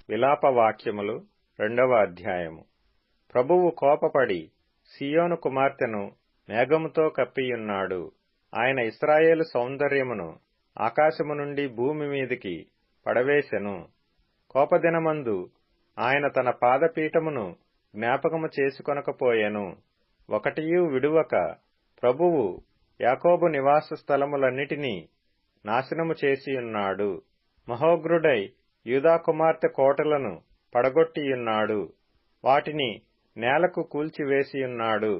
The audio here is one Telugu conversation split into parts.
విలాపవాక్యములు 2వ అధ్యాయము. ప్రభువు కోపపడి సీయోను కుమార్తెను మేఘముతో కప్పియున్నాడు. ఆయన ఇశ్రాయేలు సౌందర్యమును ఆకాశము నుండి భూమి మీదికి పడవేసెను. కోపదినమందు ఆయన తన పాదపీఠమును జ్ఞాపకము చేసుకొనకపోయెను. ఒకటియూ విడువక ప్రభువు యాకోబు నివాస స్థలములన్నిటినీ నాశనము చేసియున్నాడు. మహోగ్రుడై యూదా కుమార్తె కోటలను పడగొట్టియున్నాడు. వాటిని నేలకు కూల్చివేసియున్నాడు.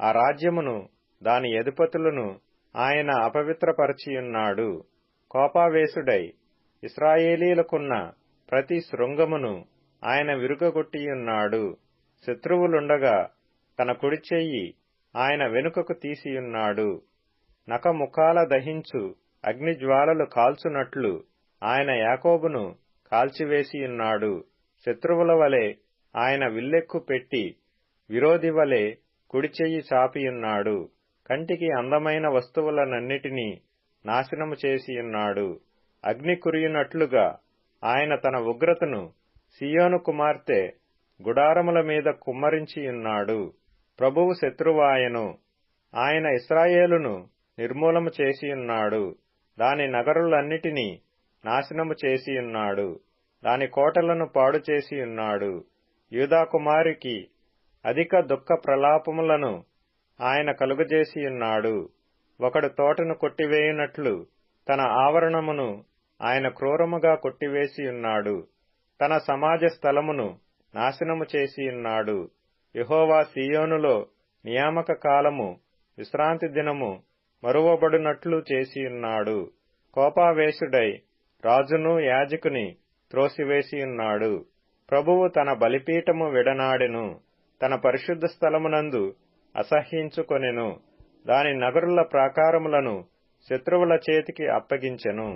ఆ రాజ్యమును దాని అధిపతులను ఆయన అపవిత్రపరచియున్నాడు. కోపావేశుడై ఇశ్రాయేలీలకున్న ప్రతి శృంగమును ఆయన విరుగగొట్టియున్నాడు. శత్రువులుండగా తన కుడిచెయ్యి ఆయన వెనుకకు తీసియున్నాడు. నఖముఖాల దహించు అగ్నిజ్వాలలు కాల్చునట్లు ఆయన యాకోబును కాల్చివేసియున్నాడు. శత్రువుల వలె ఆయన విల్లెక్కు పెట్టి విరోధి వలె కుడిచెయ్యి చాపియున్నాడు. కంటికి అందమైన వస్తువులనన్నిటినీ నాశనము చేసియున్నాడు. అగ్ని కురియునట్లుగా ఆయన తన ఉగ్రతను సీయోను కుమార్తె గుడారముల మీద కుమ్మరించియున్నాడు. ప్రభువు శత్రువాయెను. ఆయన ఇశ్రాయేలును నిర్మూలము చేసియున్నాడు. దాని నగరులన్నిటినీ నాశనము చేసియున్నాడు. దాని కోటలను పాడు చేసియున్నాడు. యూదా కుమారికి అధిక దుఃఖ ప్రలాపములను ఆయన కలుగజేసియున్నాడు. ఒకడు తోటను కొట్టివేయునట్లు తన ఆవరణమును ఆయన క్రూరముగా కొట్టివేసియున్నాడు. తన సమాజ స్థలమును నాశనము చేసియున్నాడు. యెహోవా సీయోనులో నియామక కాలము విశ్రాంతి దినము మరువబడునట్లు చేసియున్నాడు. కోపావేశుడై రాజును యాజకుని త్రోసివేసియున్నాడు. ప్రభువు తన బలిపీఠము విడనాడెను. తన పరిశుద్ధ స్థలమునందు అసహ్యించుకొనెను. దాని నగరుల ప్రాకారములను శత్రువుల చేతికి అప్పగించెను.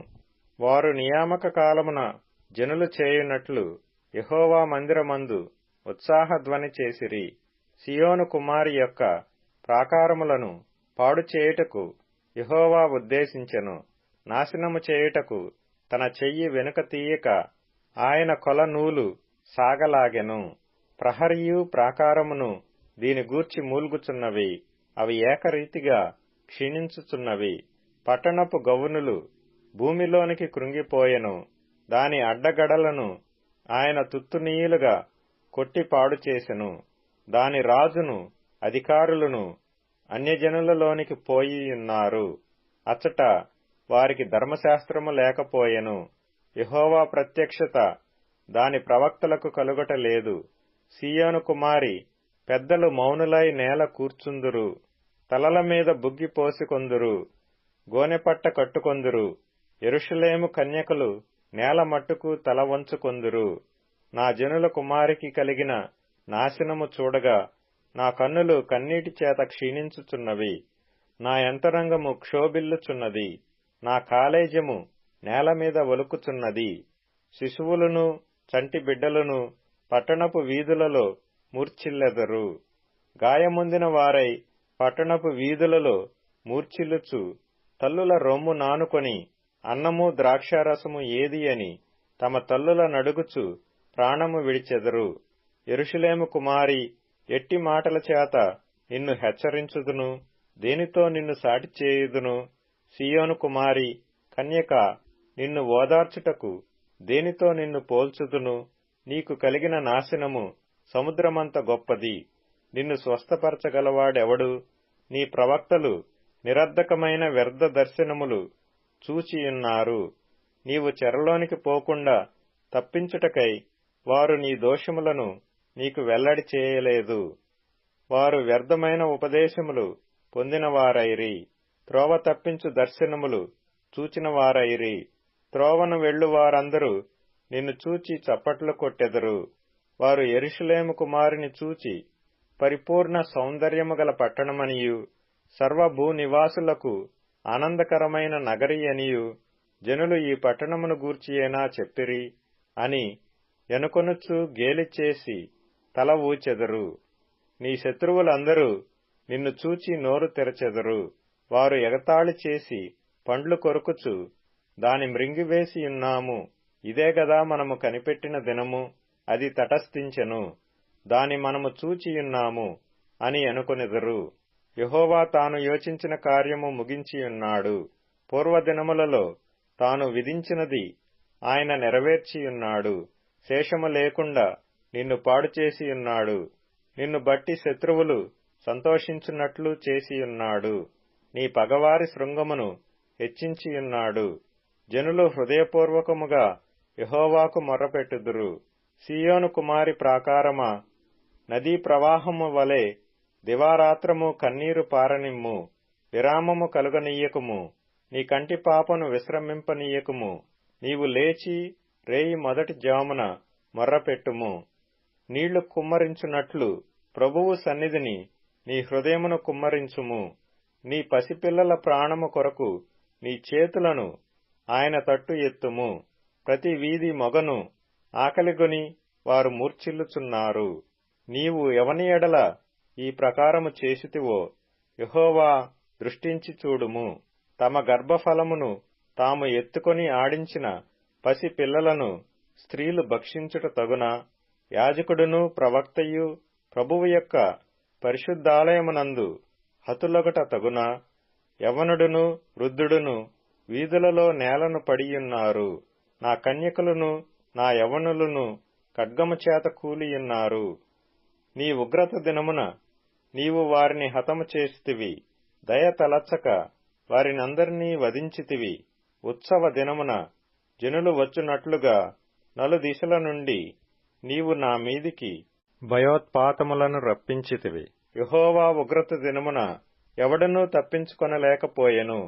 వారు నియామక కాలమున జనులు చేయునట్లు యెహోవా మందిరమందు ఉత్సాహధ్వని చేసిరి. సీయోను కుమారి యొక్క ప్రాకారములను పాడు చేయుటకు యెహోవా ఉద్దేశించెను. నాశనము చేయుటకు తన చెయ్యి వెనుక తీయక ఆయన కొల నూలు సాగలాగెను. ప్రహరియు ప్రాకారమును దీని గూర్చి మూల్గుచున్నవి. అవి ఏకరీతిగా క్షీణించుచున్నవి. పట్టణపు గవునులు భూమిలోనికి కృంగిపోయెను. దాని అడ్డగడలను ఆయన తుత్తునీయులుగా కొట్టి పాడు చేసెను. దాని రాజును అధికారులను అన్యజనులలోనికి పోయియున్నారు. అచ్చట వారికి ధర్మశాస్త్రము లేకపోయెను. యెహోవా ప్రత్యక్షత దాని ప్రవక్తలకు కలుగటలేదు. సీయోను కుమారి పెద్దలు మౌనులై నేల కూర్చుందురు. తలల మీద బుగ్గి పోసికొందురు. గోనెపట్ట కట్టుకొందురు. యెరూషలేము కన్యకలు నేల మట్టుకు తల వంచుకొందురు. నా జనుల కుమారికి కలిగిన నాశనము చూడగా నా కన్నులు కన్నీటి చేత క్షీణించుచున్నవి. నా యంతరంగము క్షోభిల్లుచున్నది. నా కాలేజము నేల మీద ఒలుకుచున్నది. శిశువులను చంటి బిడ్డలను పట్టణపు వీధులలో మూర్ఛిల్లెదరు. గాయముందిన వారై పట్టణపు వీధులలో మూర్ఛిల్లుచు తల్లుల రొమ్ము నానుకొని అన్నము ద్రాక్షారసము ఏది అని తమ తల్లుల నడుగుచు ప్రాణము విడిచెదరు. యెరూషలేము కుమారి, ఎట్టి మాటల చేత నిన్ను హెచ్చరించుదును? దేనితో నిన్ను సాటి చేయుదును? సీయోను కుమారి కన్యక, నిన్ను ఓదార్చుటకు దేనితో నిన్ను పోల్చుదును? నీకు కలిగిన నాశనము సముద్రమంత గొప్పది. నిన్ను స్వస్థపరచగలవాడెవడు? నీ ప్రవక్తలు నిరర్ధకమైన వ్యర్థ దర్శనములు చూచియున్నారు. నీవు చెరలోనికి పోకుండా తప్పించుటకై వారు నీ దోషములను నీకు వెల్లడి చేయలేదు. వారు వ్యర్థమైన ఉపదేశములు పొందినవారైరి. త్రోవ తప్పించు దర్శనములు చూచినవారైరి. త్రోవను వెళ్లువారందరూ నిన్ను చూచి చప్పట్లు కొట్టెదరు. వారు యెరూషలేము కుమారిని చూచి పరిపూర్ణ సౌందర్యము గల పట్టణమనియు సర్వభూనివాసులకు ఆనందకరమైన నగరి అనియు జనులు ఈ పట్టణమును గూర్చియేనా చెప్పిరి అని ఎనుకొనుచు గేలిచేసి తల ఊచెదరు. నీ శత్రువులందరూ నిన్ను చూచి నోరు తెరచెదరు. వారు ఎగతాళి చేసి పండ్లు కొరుకుచు దాని మృంగివేసియున్నాము, ఇదే గదా మనము కనిపెట్టిన దినము, అది తటస్థించెను, దాని మనము చూచియున్నాము అని అనుకొనెదరు. యెహోవా తాను యోచించిన కార్యము ముగించియున్నాడు. పూర్వదినములలో తాను విధించినది ఆయన నెరవేర్చియున్నాడు. శేషము లేకుండా నిన్ను పాడుచేసియున్నాడు. నిన్ను బట్టి శత్రువులు సంతోషించున్నట్లు చేసియున్నాడు. నీ పగవారి శృంగమును హెచ్చించియున్నాడు. జనులు హృదయపూర్వకముగా యెహోవాకు మొర్రపెట్టుదురు. సీయోను కుమారి ప్రాకారమా, నదీ ప్రవాహము వలె దివారాత్రము కన్నీరు పారనిమ్ము. విరామము కలుగనీయకుము. నీ కంటి పాపను విశ్రమింపనీయకుము. నీవు లేచి రేయి మొదటి జామున మొర్రపెట్టుము. నీళ్లు కుమ్మరించున్నట్లు ప్రభువు సన్నిధిని నీ హృదయమును కుమ్మరించుము. నీ పసిపిల్లల ప్రాణము కొరకు నీ చేతులను ఆయన తట్టు ఎత్తుము. ప్రతి వీధి మొగను ఆకలిగొని వారు మూర్ఛిల్లుచున్నారు. నీవు ఎవని ఎడల ఈ ప్రకారము చేసితివో యెహోవా దృష్టించి చూడుము. తమ గర్భఫలమును తాము ఎత్తుకొని ఆడించిన పసి పిల్లలను స్త్రీలు భక్షించుట తగునా? యాజకుడును ప్రవక్తయు ప్రభువు యొక్క పరిశుద్ధాలయమునందు హతులొగట తగునా? యవనుడును వృద్ధుడును వీధులలో నేలను పడియున్నారు. నా కన్యకలును నా యవనులను ఖడ్గము చేత కూలియున్నారు. నీ ఉగ్రత దినమున నీవు వారిని హతము చేసితివి. దయ తలచక వారినందరినీ వధించితివి. ఉత్సవ దినమున జనులు వచ్చునట్లుగా నలుదిశల నుండి నీవు నా మీదికి భయోత్పాతములను రప్పించితివి. యెహోవా ఉగ్రత దినమున ఎవడనూ తప్పించుకొనలేకపోయెను.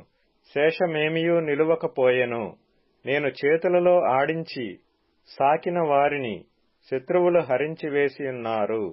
శేషమేమియూ నిలువకపోయెను. నేను చేతులలో ఆడించి సాకిన వారిని శత్రువులు హరించివేసియున్నారు.